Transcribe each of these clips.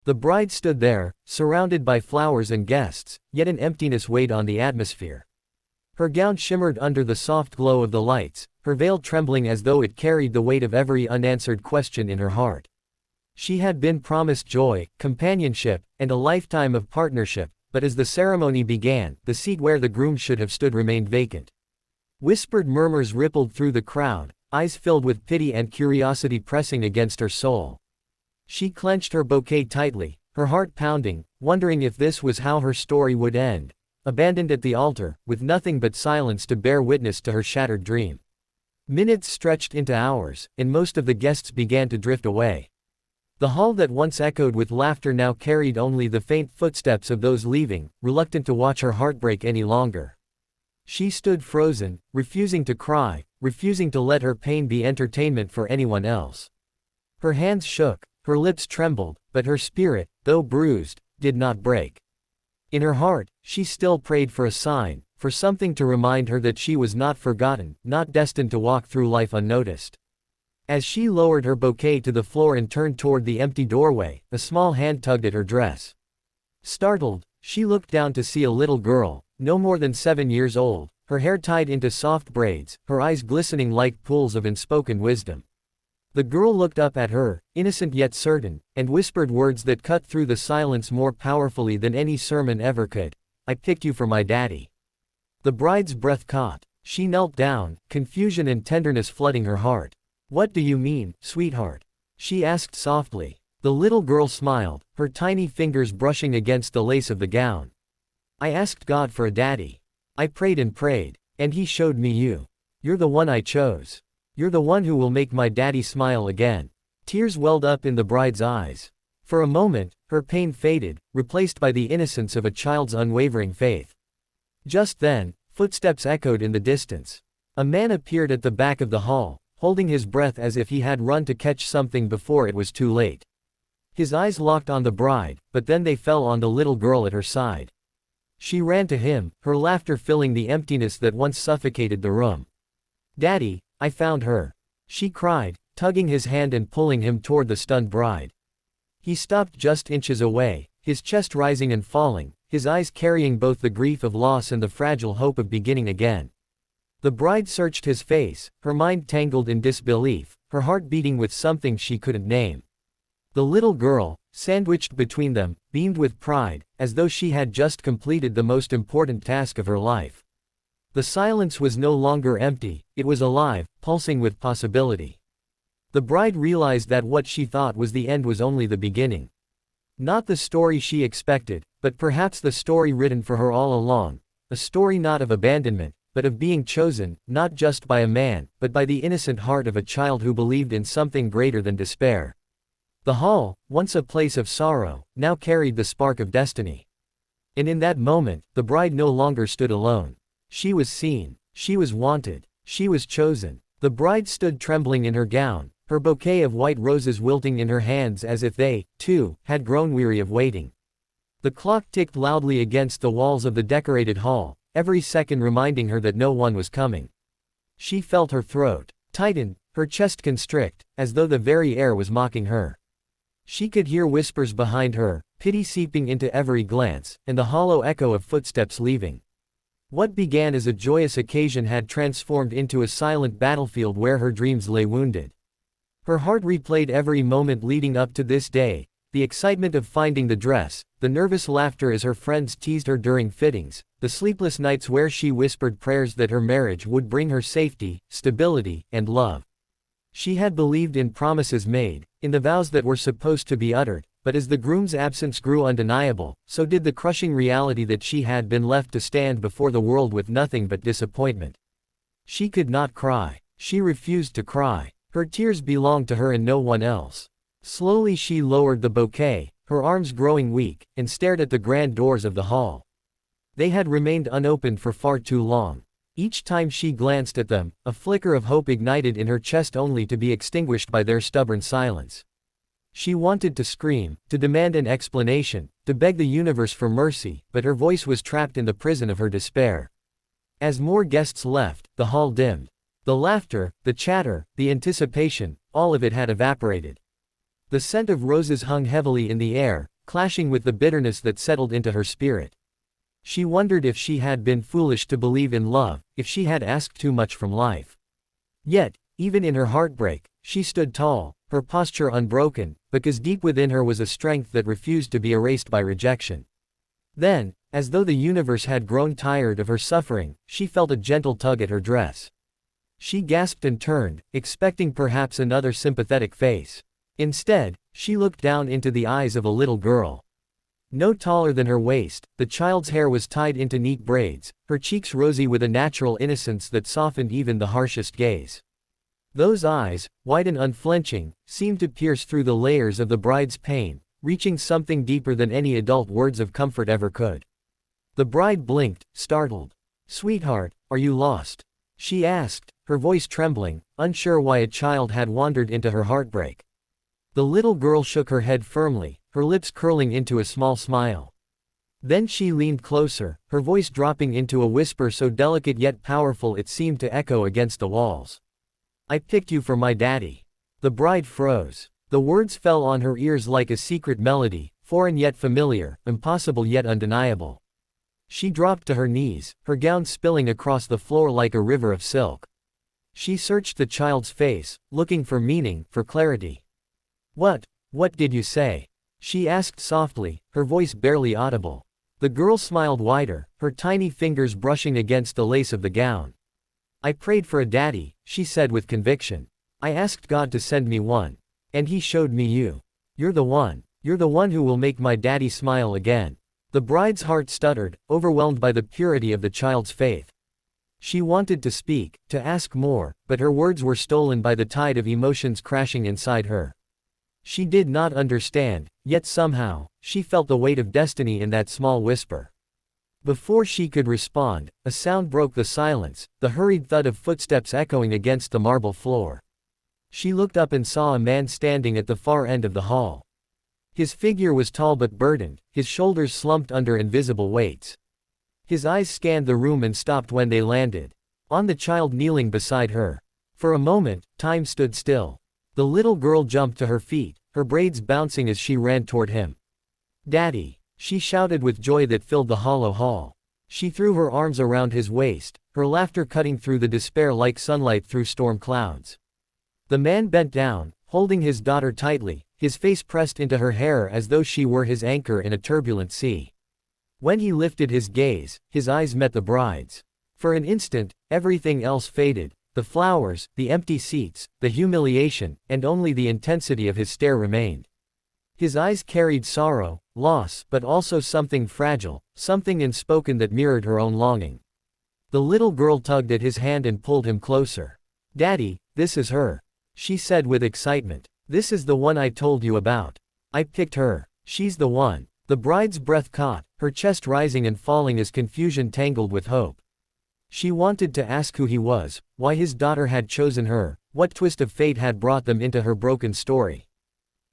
The bride stood there, surrounded by flowers and guests, yet an emptiness weighed on the atmosphere. Her gown shimmered under the soft glow of the lights, her veil trembling as though it carried the weight of every unanswered question in her heart. She had been promised joy, companionship, and a lifetime of partnership, but as the ceremony began, the seat where the groom should have stood remained vacant. Whispered murmurs rippled through the crowd, eyes filled with pity and curiosity pressing against her soul. She clenched her bouquet tightly, her heart pounding, wondering if this was how her story would end, abandoned at the altar, with nothing but silence to bear witness to her shattered dream. Minutes stretched into hours, and most of the guests began to drift away. The hall that once echoed with laughter now carried only the faint footsteps of those leaving, reluctant to watch her heartbreak any longer. She stood frozen, refusing to cry, refusing to let her pain be entertainment for anyone else. Her hands shook, her lips trembled, but her spirit, though bruised, did not break. In her heart, she still prayed for a sign, for something to remind her that she was not forgotten, not destined to walk through life unnoticed. As she lowered her bouquet to the floor and turned toward the empty doorway, a small hand tugged at her dress. Startled, she looked down to see a little girl, no more than 7 years old, her hair tied into soft braids, her eyes glistening like pools of unspoken wisdom. The girl looked up at her, innocent yet certain, and whispered words that cut through the silence more powerfully than any sermon ever could. "I picked you for my daddy." The bride's breath caught. She knelt down, confusion and tenderness flooding her heart. "What do you mean, sweetheart?" she asked softly. The little girl smiled, her tiny fingers brushing against the lace of the gown. "I asked God for a daddy. I prayed and prayed, and he showed me you. You're the one I chose. You're the one who will make my daddy smile again." Tears welled up in the bride's eyes. For a moment, her pain faded, replaced by the innocence of a child's unwavering faith. Just then, footsteps echoed in the distance. A man appeared at the back of the hall, holding his breath as if he had run to catch something before it was too late. His eyes locked on the bride, but then they fell on the little girl at her side. She ran to him, her laughter filling the emptiness that once suffocated the room. "Daddy, I found her," she cried, tugging his hand and pulling him toward the stunned bride. He stopped just inches away, his chest rising and falling, his eyes carrying both the grief of loss and the fragile hope of beginning again. The bride searched his face, her mind tangled in disbelief, her heart beating with something she couldn't name. The little girl, sandwiched between them, beamed with pride, as though she had just completed the most important task of her life. The silence was no longer empty, it was alive, pulsing with possibility. The bride realized that what she thought was the end was only the beginning. Not the story she expected, but perhaps the story written for her all along, a story not of abandonment, but of being chosen, not just by a man, but by the innocent heart of a child who believed in something greater than despair. The hall, once a place of sorrow, now carried the spark of destiny. And in that moment, the bride no longer stood alone. She was seen, she was wanted, she was chosen. The bride stood trembling in her gown, her bouquet of white roses wilting in her hands as if they, too, had grown weary of waiting. The clock ticked loudly against the walls of the decorated hall, every second reminding her that no one was coming. She felt her throat tighten, her chest constrict, as though the very air was mocking her. She could hear whispers behind her, pity seeping into every glance, and the hollow echo of footsteps leaving. What began as a joyous occasion had transformed into a silent battlefield where her dreams lay wounded. Her heart replayed every moment leading up to this day, the excitement of finding the dress, the nervous laughter as her friends teased her during fittings, the sleepless nights where she whispered prayers that her marriage would bring her safety, stability, and love. She had believed in promises made, in the vows that were supposed to be uttered, but as the groom's absence grew undeniable, so did the crushing reality that she had been left to stand before the world with nothing but disappointment. She could not cry. She refused to cry. Her tears belonged to her and no one else. Slowly she lowered the bouquet, her arms growing weak, and stared at the grand doors of the hall. They had remained unopened for far too long. Each time she glanced at them, a flicker of hope ignited in her chest only to be extinguished by their stubborn silence. She wanted to scream, to demand an explanation, to beg the universe for mercy, but her voice was trapped in the prison of her despair. As more guests left, the hall dimmed. The laughter, the chatter, the anticipation, all of it had evaporated. The scent of roses hung heavily in the air, clashing with the bitterness that settled into her spirit. She wondered if she had been foolish to believe in love, if she had asked too much from life. Yet, even in her heartbreak, she stood tall, her posture unbroken, because deep within her was a strength that refused to be erased by rejection. Then, as though the universe had grown tired of her suffering, she felt a gentle tug at her dress. She gasped and turned, expecting perhaps another sympathetic face. Instead, she looked down into the eyes of a little girl. No taller than her waist, the child's hair was tied into neat braids, her cheeks rosy with a natural innocence that softened even the harshest gaze. Those eyes, wide and unflinching, seemed to pierce through the layers of the bride's pain, reaching something deeper than any adult words of comfort ever could. The bride blinked, startled. "Sweetheart, are you lost?" she asked, her voice trembling, unsure why a child had wandered into her heartbreak. The little girl shook her head firmly, her lips curling into a small smile. Then she leaned closer, her voice dropping into a whisper so delicate yet powerful it seemed to echo against the walls. "I picked you for my daddy." The bride froze. The words fell on her ears like a secret melody, foreign yet familiar, impossible yet undeniable. She dropped to her knees, her gown spilling across the floor like a river of silk. She searched the child's face, looking for meaning, for clarity. What did you say?" she asked softly, her voice barely audible. The girl smiled wider, her tiny fingers brushing against the lace of the gown. "I prayed for a daddy," she said with conviction. "I asked God to send me one. And he showed me you. You're the one. You're the one who will make my daddy smile again." The bride's heart stuttered, overwhelmed by the purity of the child's faith. She wanted to speak, to ask more, but her words were stolen by the tide of emotions crashing inside her. She did not understand, yet somehow, she felt the weight of destiny in that small whisper. Before she could respond, a sound broke the silence, the hurried thud of footsteps echoing against the marble floor. She looked up and saw a man standing at the far end of the hall. His figure was tall but burdened, his shoulders slumped under invisible weights. His eyes scanned the room and stopped when they landed on the child kneeling beside her. For a moment, time stood still. The little girl jumped to her feet, her braids bouncing as she ran toward him. "Daddy!" she shouted with joy that filled the hollow hall. She threw her arms around his waist, her laughter cutting through the despair like sunlight through storm clouds. The man bent down, holding his daughter tightly, his face pressed into her hair as though she were his anchor in a turbulent sea. When he lifted his gaze, his eyes met the bride's. For an instant, everything else faded, the flowers, the empty seats, the humiliation, and only the intensity of his stare remained. His eyes carried sorrow, loss, but also something fragile, something unspoken that mirrored her own longing. The little girl tugged at his hand and pulled him closer. "Daddy, this is her," she said with excitement. "This is the one I told you about. I picked her. She's the one." The bride's breath caught, her chest rising and falling as confusion tangled with hope. She wanted to ask who he was, why his daughter had chosen her, what twist of fate had brought them into her broken story.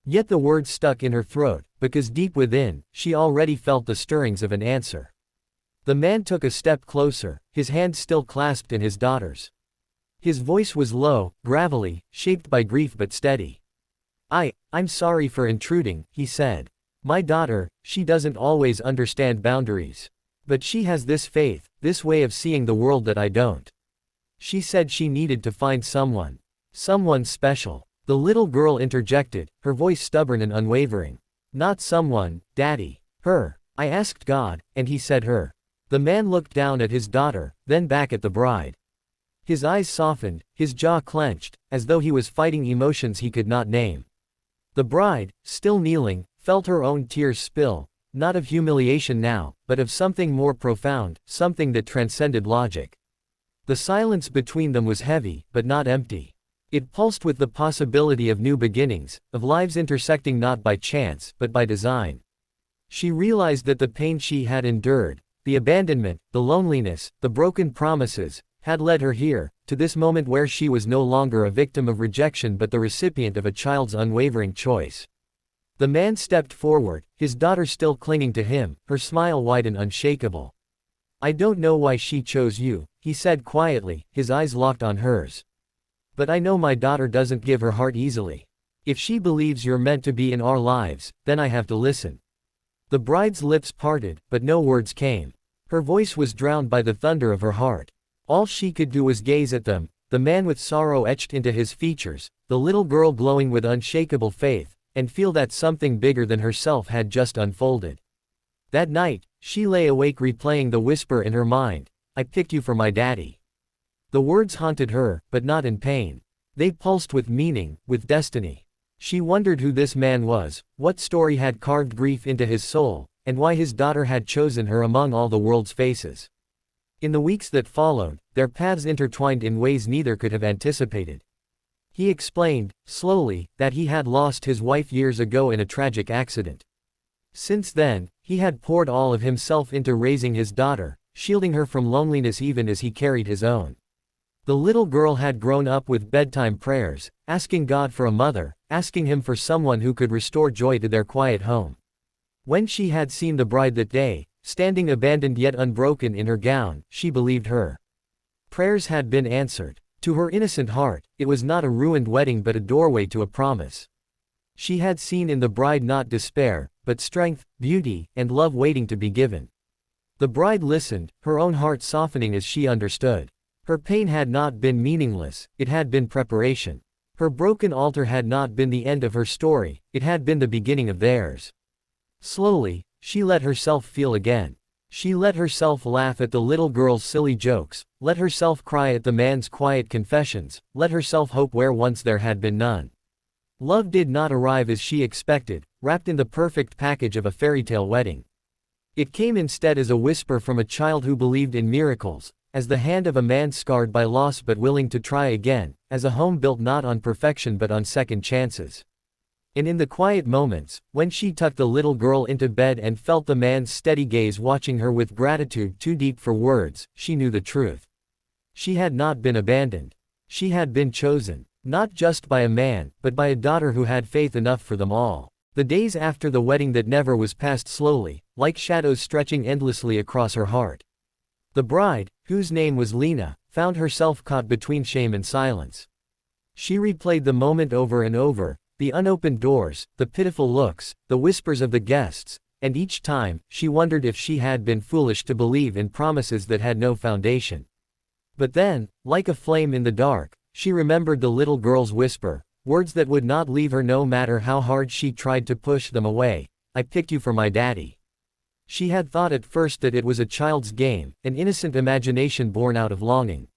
Yet the words stuck in her throat, because deep within, she already felt the stirrings of an answer. The man took a step closer, his hand still clasped in his daughter's. His voice was low, gravelly, shaped by grief but steady. I'm sorry for intruding," he said. "My daughter, she doesn't always understand boundaries. But she has this faith, this way of seeing the world that I don't. She said she needed to find someone special." The little girl interjected, her voice stubborn and unwavering. "Not someone, Daddy. Her. I asked God, and he said her." The man looked down at his daughter, then back at the bride. His eyes softened, his jaw clenched, as though he was fighting emotions he could not name. The bride, still kneeling, felt her own tears spill, not of humiliation now, but of something more profound, something that transcended logic. The silence between them was heavy, but not empty. It pulsed with the possibility of new beginnings, of lives intersecting not by chance, but by design. She realized that the pain she had endured, the abandonment, the loneliness, the broken promises, had led her here, to this moment where she was no longer a victim of rejection but the recipient of a child's unwavering choice. The man stepped forward, his daughter still clinging to him, her smile wide and unshakable. "I don't know why she chose you," he said quietly, his eyes locked on hers. "But I know my daughter doesn't give her heart easily. If she believes you're meant to be in our lives, then I have to listen." The bride's lips parted, but no words came. Her voice was drowned by the thunder of her heart. All she could do was gaze at them, the man with sorrow etched into his features, the little girl glowing with unshakable faith, and feel that something bigger than herself had just unfolded. That night, she lay awake replaying the whisper in her mind, "I picked you for my daddy." The words haunted her, but not in pain. They pulsed with meaning, with destiny. She wondered who this man was, what story had carved grief into his soul, and why his daughter had chosen her among all the world's faces. In the weeks that followed, their paths intertwined in ways neither could have anticipated. He explained, slowly, that he had lost his wife years ago in a tragic accident. Since then, he had poured all of himself into raising his daughter, shielding her from loneliness even as he carried his own. The little girl had grown up with bedtime prayers, asking God for a mother, asking him for someone who could restore joy to their quiet home. When she had seen the bride that day, standing abandoned yet unbroken in her gown, she believed her prayers had been answered. To her innocent heart, it was not a ruined wedding but a doorway to a promise. She had seen in the bride not despair, but strength, beauty, and love waiting to be given. The bride listened, her own heart softening as she understood. Her pain had not been meaningless, it had been preparation. Her broken altar had not been the end of her story, it had been the beginning of theirs. Slowly, she let herself feel again. She let herself laugh at the little girl's silly jokes, let herself cry at the man's quiet confessions, let herself hope where once there had been none. Love did not arrive as she expected, wrapped in the perfect package of a fairytale wedding. It came instead as a whisper from a child who believed in miracles, as the hand of a man scarred by loss but willing to try again, as a home built not on perfection but on second chances. And in the quiet moments, when she tucked the little girl into bed and felt the man's steady gaze watching her with gratitude too deep for words, she knew the truth. She had not been abandoned. She had been chosen, not just by a man, but by a daughter who had faith enough for them all. The days after the wedding that never was passed slowly, like shadows stretching endlessly across her heart. The bride, whose name was Lena, found herself caught between shame and silence. She replayed the moment over and over, the unopened doors, the pitiful looks, the whispers of the guests, and each time, she wondered if she had been foolish to believe in promises that had no foundation. But then, like a flame in the dark, she remembered the little girl's whisper, words that would not leave her no matter how hard she tried to push them away, "I picked you for my daddy." She had thought at first that it was a child's game, an innocent imagination born out of longing.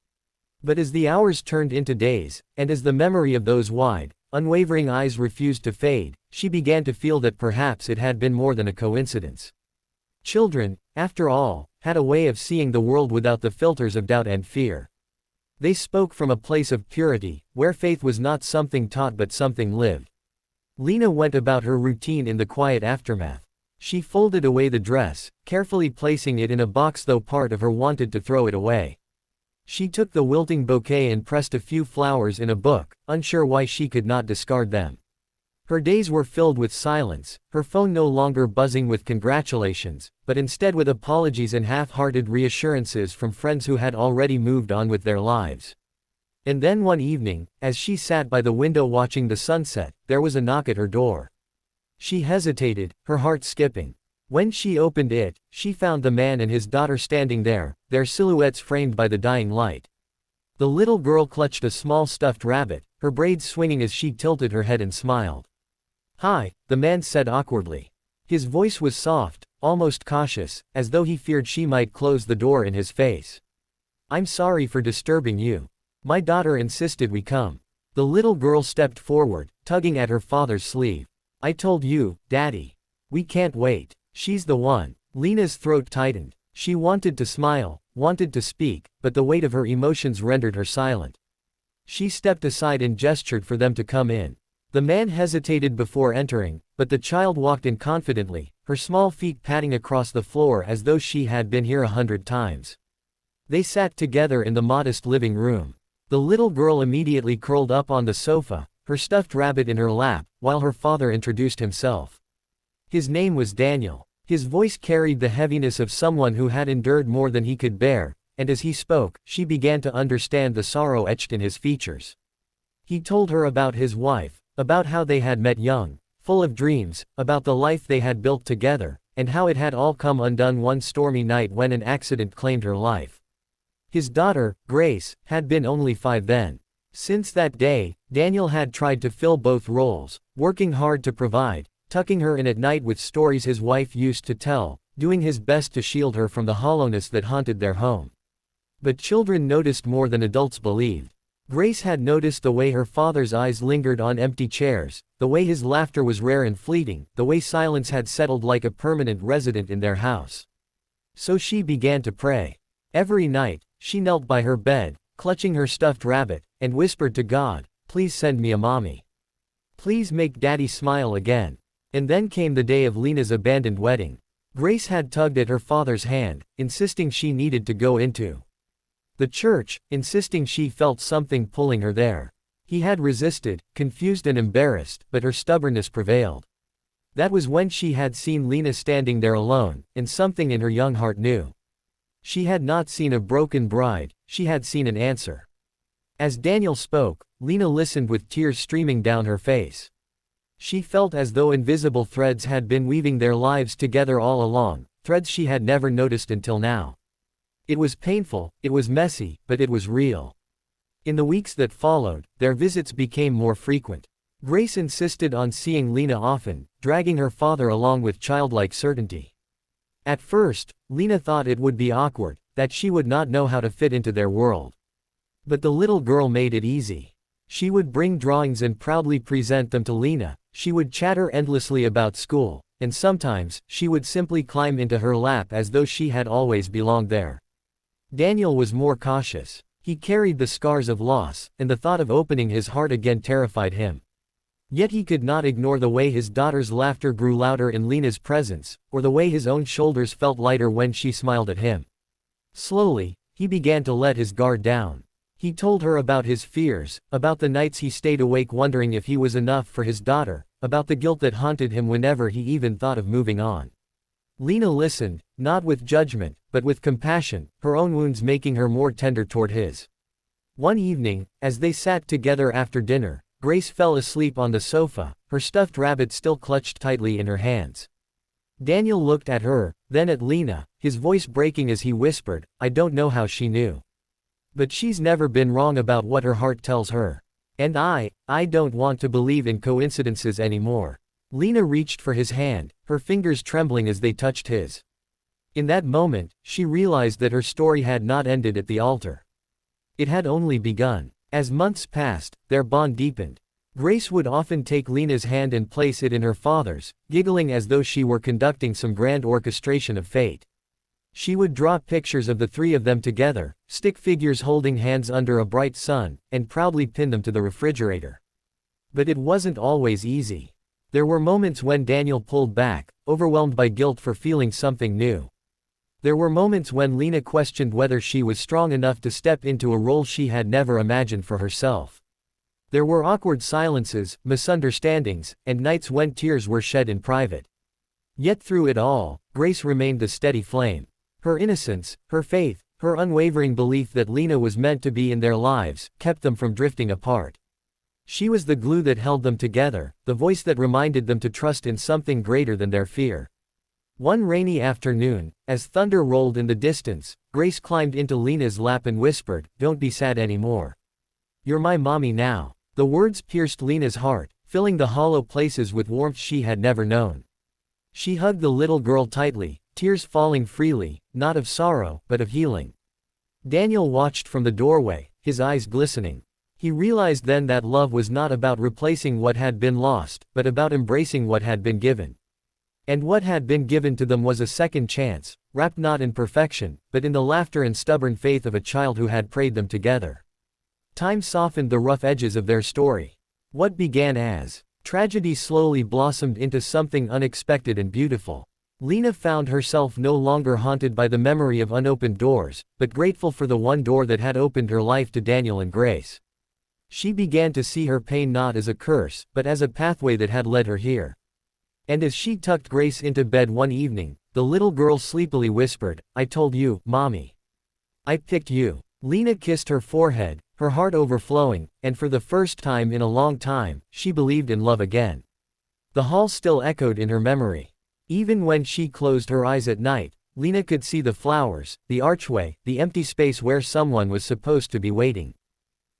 But as the hours turned into days, and as the memory of those wide, unwavering eyes refused to fade, she began to feel that perhaps it had been more than a coincidence. Children, after all, had a way of seeing the world without the filters of doubt and fear. They spoke from a place of purity, where faith was not something taught but something lived. Lena went about her routine in the quiet aftermath. She folded away the dress, carefully placing it in a box though part of her wanted to throw it away. She took the wilting bouquet and pressed a few flowers in a book, unsure why she could not discard them. Her days were filled with silence, her phone no longer buzzing with congratulations, but instead with apologies and half-hearted reassurances from friends who had already moved on with their lives. And then one evening, as she sat by the window watching the sunset, there was a knock at her door. She hesitated, her heart skipping. When she opened it, she found the man and his daughter standing there, their silhouettes framed by the dying light. The little girl clutched a small stuffed rabbit, her braids swinging as she tilted her head and smiled. "Hi," the man said awkwardly. His voice was soft, almost cautious, as though he feared she might close the door in his face. "I'm sorry for disturbing you. My daughter insisted we come." The little girl stepped forward, tugging at her father's sleeve. "I told you, Daddy. We can't wait. She's the one." Lena's throat tightened. She wanted to smile, wanted to speak, but the weight of her emotions rendered her silent. She stepped aside and gestured for them to come in. The man hesitated before entering, but the child walked in confidently, her small feet patting across the floor as though she had been here 100 times. They sat together in the modest living room. The little girl immediately curled up on the sofa, her stuffed rabbit in her lap, while her father introduced himself. His name was Daniel. His voice carried the heaviness of someone who had endured more than he could bear, and as he spoke, she began to understand the sorrow etched in his features. He told her about his wife, about how they had met young, full of dreams, about the life they had built together, and how it had all come undone one stormy night when an accident claimed her life. His daughter, Grace, had been only 5 then. Since that day, Daniel had tried to fill both roles, working hard to provide, tucking her in at night with stories his wife used to tell, doing his best to shield her from the hollowness that haunted their home. But children noticed more than adults believed. Grace had noticed the way her father's eyes lingered on empty chairs, the way his laughter was rare and fleeting, the way silence had settled like a permanent resident in their house. So she began to pray. Every night, she knelt by her bed, clutching her stuffed rabbit, and whispered to God, "Please send me a mommy. Please make Daddy smile again." And then came the day of Lena's abandoned wedding. Grace had tugged at her father's hand, insisting she needed to go into the church, insisting she felt something pulling her there. He had resisted, confused and embarrassed, but her stubbornness prevailed. That was when she had seen Lena standing there alone, and something in her young heart knew. She had not seen a broken bride, she had seen an answer. As Daniel spoke, Lena listened with tears streaming down her face. She felt as though invisible threads had been weaving their lives together all along, threads she had never noticed until now. It was painful, it was messy, but it was real. In the weeks that followed, their visits became more frequent. Grace insisted on seeing Lena often, dragging her father along with childlike certainty. At first, Lena thought it would be awkward, that she would not know how to fit into their world. But the little girl made it easy. She would bring drawings and proudly present them to Lena, she would chatter endlessly about school, and sometimes, she would simply climb into her lap as though she had always belonged there. Daniel was more cautious. He carried the scars of loss, and the thought of opening his heart again terrified him. Yet he could not ignore the way his daughter's laughter grew louder in Lena's presence, or the way his own shoulders felt lighter when she smiled at him. Slowly, he began to let his guard down. He told her about his fears, about the nights he stayed awake wondering if he was enough for his daughter, about the guilt that haunted him whenever he even thought of moving on. Lena listened, not with judgment, but with compassion, her own wounds making her more tender toward his. One evening, as they sat together after dinner, Grace fell asleep on the sofa, her stuffed rabbit still clutched tightly in her hands. Daniel looked at her, then at Lena, his voice breaking as he whispered, "I don't know how she knew. But she's never been wrong about what her heart tells her. And I don't want to believe in coincidences anymore." Lena reached for his hand, her fingers trembling as they touched his. In that moment, she realized that her story had not ended at the altar. It had only begun. As months passed, their bond deepened. Grace would often take Lena's hand and place it in her father's, giggling as though she were conducting some grand orchestration of fate. She would draw pictures of the 3 of them together, stick figures holding hands under a bright sun, and proudly pin them to the refrigerator. But it wasn't always easy. There were moments when Daniel pulled back, overwhelmed by guilt for feeling something new. There were moments when Lena questioned whether she was strong enough to step into a role she had never imagined for herself. There were awkward silences, misunderstandings, and nights when tears were shed in private. Yet through it all, Grace remained the steady flame. Her innocence, her faith, her unwavering belief that Lena was meant to be in their lives, kept them from drifting apart. She was the glue that held them together, the voice that reminded them to trust in something greater than their fear. One rainy afternoon, as thunder rolled in the distance, Grace climbed into Lena's lap and whispered, "Don't be sad anymore. You're my mommy now." The words pierced Lena's heart, filling the hollow places with warmth she had never known. She hugged the little girl tightly, tears falling freely, not of sorrow, but of healing. Daniel watched from the doorway, his eyes glistening. He realized then that love was not about replacing what had been lost, but about embracing what had been given. And what had been given to them was a second chance, wrapped not in perfection, but in the laughter and stubborn faith of a child who had prayed them together. Time softened the rough edges of their story. What began as tragedy slowly blossomed into something unexpected and beautiful. Lena found herself no longer haunted by the memory of unopened doors, but grateful for the one door that had opened her life to Daniel and Grace. She began to see her pain not as a curse, but as a pathway that had led her here. And as she tucked Grace into bed one evening, the little girl sleepily whispered, "I told you, Mommy. I picked you." Lena kissed her forehead, her heart overflowing, and for the first time in a long time, she believed in love again. The hall still echoed in her memory. Even when she closed her eyes at night, Lena could see the flowers, the archway, the empty space where someone was supposed to be waiting.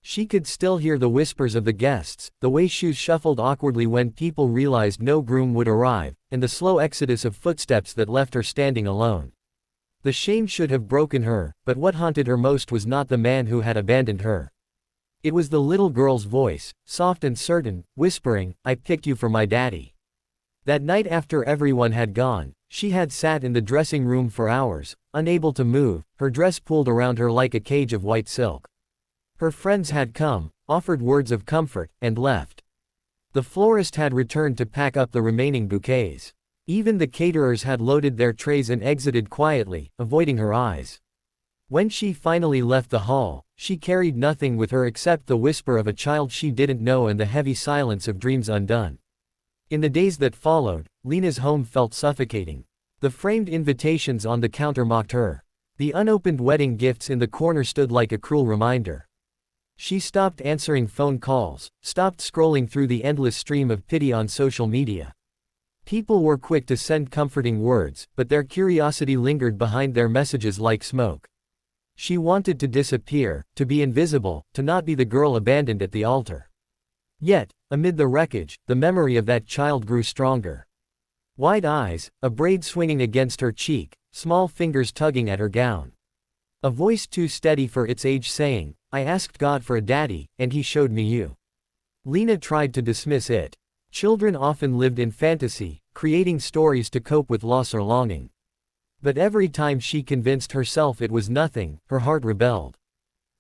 She could still hear the whispers of the guests, the way shoes shuffled awkwardly when people realized no groom would arrive, and the slow exodus of footsteps that left her standing alone. The shame should have broken her, but what haunted her most was not the man who had abandoned her. It was the little girl's voice, soft and certain, whispering, "I picked you for my daddy." That night after everyone had gone, she had sat in the dressing room for hours, unable to move, her dress pulled around her like a cage of white silk. Her friends had come, offered words of comfort, and left. The florist had returned to pack up the remaining bouquets. Even the caterers had loaded their trays and exited quietly, avoiding her eyes. When she finally left the hall, she carried nothing with her except the whisper of a child she didn't know and the heavy silence of dreams undone. In the days that followed, Lena's home felt suffocating. The framed invitations on the counter mocked her. The unopened wedding gifts in the corner stood like a cruel reminder. She stopped answering phone calls, stopped scrolling through the endless stream of pity on social media. People were quick to send comforting words, but their curiosity lingered behind their messages like smoke. She wanted to disappear, to be invisible, to not be the girl abandoned at the altar. Yet, amid the wreckage, the memory of that child grew stronger. Wide eyes, a braid swinging against her cheek, small fingers tugging at her gown. A voice too steady for its age saying, "I asked God for a daddy, and he showed me you." Lena tried to dismiss it. Children often lived in fantasy, creating stories to cope with loss or longing. But every time she convinced herself it was nothing, her heart rebelled.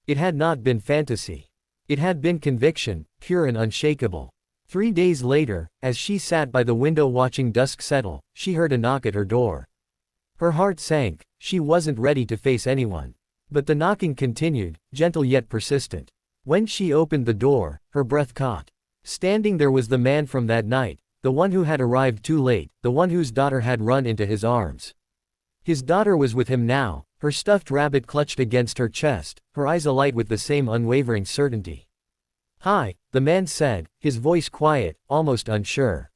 It had not been fantasy. It had been conviction, pure and unshakable. 3 days later, as she sat by the window watching dusk settle, she heard a knock at her door. Her heart sank, she wasn't ready to face anyone. But the knocking continued, gentle yet persistent. When she opened the door, her breath caught. Standing there was the man from that night, the one who had arrived too late, the one whose daughter had run into his arms. His daughter was with him now, her stuffed rabbit clutched against her chest, her eyes alight with the same unwavering certainty. "Hi," the man said, his voice quiet, almost unsure.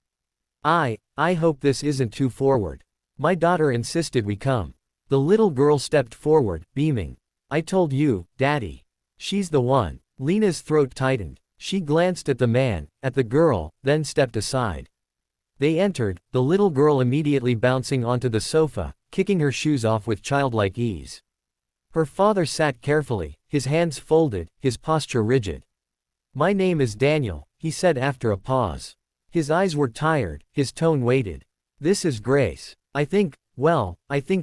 I hope this isn't too forward. My daughter insisted we come." The little girl stepped forward, beaming. "I told you, Daddy. She's the one." Lena's throat tightened. She glanced at the man, at the girl, then stepped aside. They entered, the little girl immediately bouncing onto the sofa, kicking her shoes off with childlike ease. Her father sat carefully, his hands folded, his posture rigid. "My name is Daniel," he said after a pause. His eyes were tired, his tone weighted. "This is Grace. I think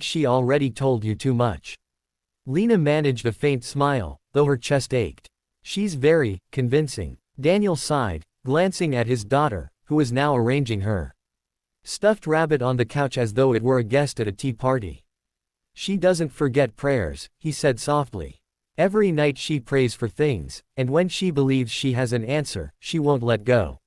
she already told you too much." Lena managed a faint smile, though her chest ached. "She's very convincing." Daniel sighed, glancing at his daughter, who was now arranging her stuffed rabbit on the couch as though it were a guest at a tea party. "She doesn't forget prayers," he said softly. "Every night she prays for things, and when she believes she has an answer, she won't let go.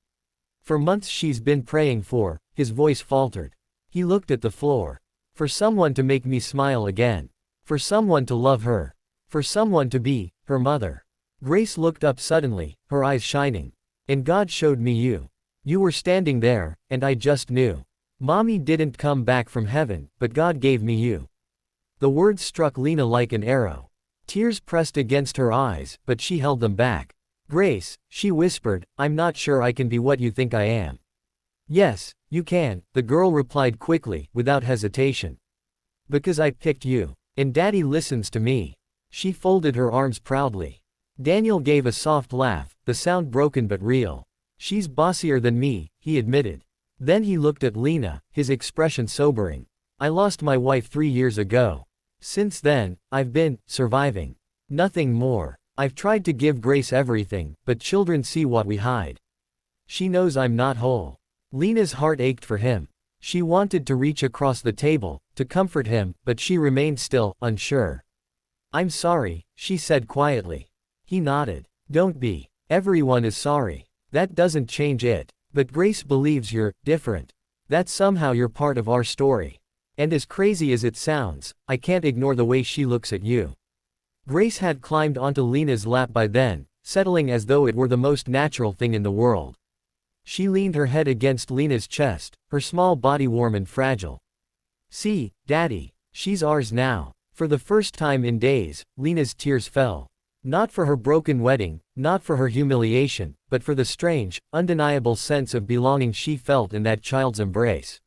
For months she's been praying for," his voice faltered. He looked at the floor. "For someone to make me smile again. For someone to love her. For someone to be her mother." Grace looked up suddenly, her eyes shining. "And God showed me you. You were standing there, and I just knew. Mommy didn't come back from heaven, but God gave me you." The words struck Lena like an arrow. Tears pressed against her eyes, but she held them back. "Grace," she whispered, "I'm not sure I can be what you think I am." "Yes, you can," the girl replied quickly, without hesitation. "Because I picked you. And Daddy listens to me." She folded her arms proudly. Daniel gave a soft laugh, the sound broken but real. "She's bossier than me," he admitted. Then he looked at Lena, his expression sobering. "I lost my wife 3 years ago. Since then, I've been surviving. Nothing more. I've tried to give Grace everything, but children see what we hide. She knows I'm not whole." Lena's heart ached for him. She wanted to reach across the table, to comfort him, but she remained still, unsure. "I'm sorry," she said quietly. He nodded. "Don't be. Everyone is sorry. That doesn't change it. But Grace believes you're different. That somehow you're part of our story. And as crazy as it sounds, I can't ignore the way she looks at you." Grace had climbed onto Lena's lap by then, settling as though it were the most natural thing in the world. She leaned her head against Lena's chest, her small body warm and fragile. "See, Daddy. She's ours now." For the first time in days, Lena's tears fell. Not for her broken wedding, not for her humiliation, but for the strange, undeniable sense of belonging she felt in that child's embrace.